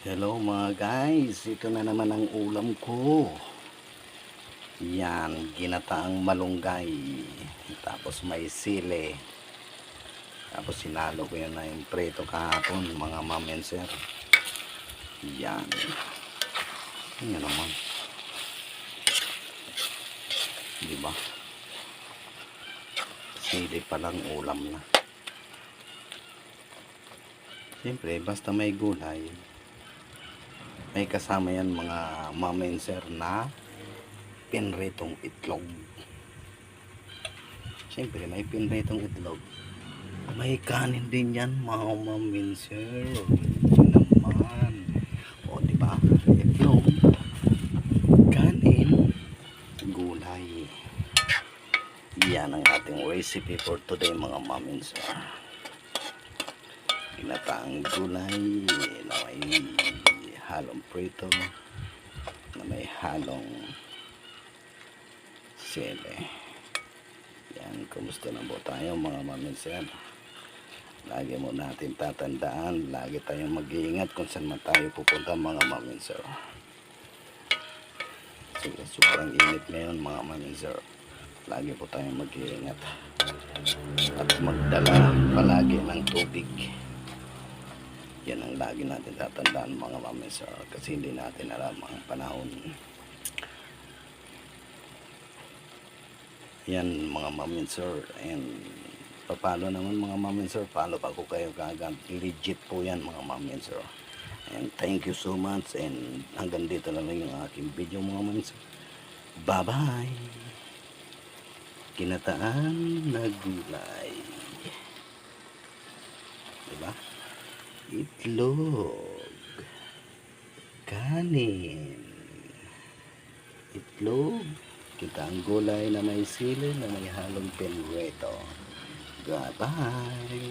Hello mga guys, ito na naman ang ulam ko. Yan, ginataang malunggay. Tapos may sile. Tapos sinalo ko yan na yung preto kahapon mga ma'am and sir. Yan. Yan naman. Diba? Sile palang ulam na. Siyempre, basta may gulay, may kasama yan mga ma'am and sir na pinritong itlog. Siyempre may pinritong itlog, may kanin din yan mga ma'am and sir. Naman. O diba? Itlog, kanin, gulay. Yan ang ating recipe for today mga ma'am and sir. Ginataang gulay na may halong prito, na may halong sele. Yan, kumusta na po tayo mga ma'am and sir? Lagi mo natin tatandaan, lagi tayong mag-iingat kung saan man tayo pupunta mga ma'am and sir. Sobrang init ngayon mga ma'am and sir. Lagi po tayong mag-iingat at magdala palagi ng tubig. Yan ang lagi natin tatandaan mga ma'am and sir, kasi hindi natin alam ang panahon. Yan mga ma'am and sir. And papalo naman mga ma'am and sir, follow pa ko kayo kagad, legit po yan mga ma'am and sir. And thank you so much, and hanggang dito na lang yung aking video mga ma'am and sir. Bye bye. Ginataan na gulay, diba? Itlog, kanin, itlog, ginataan gulay na may sili, na may halong pinreto. Bye bye.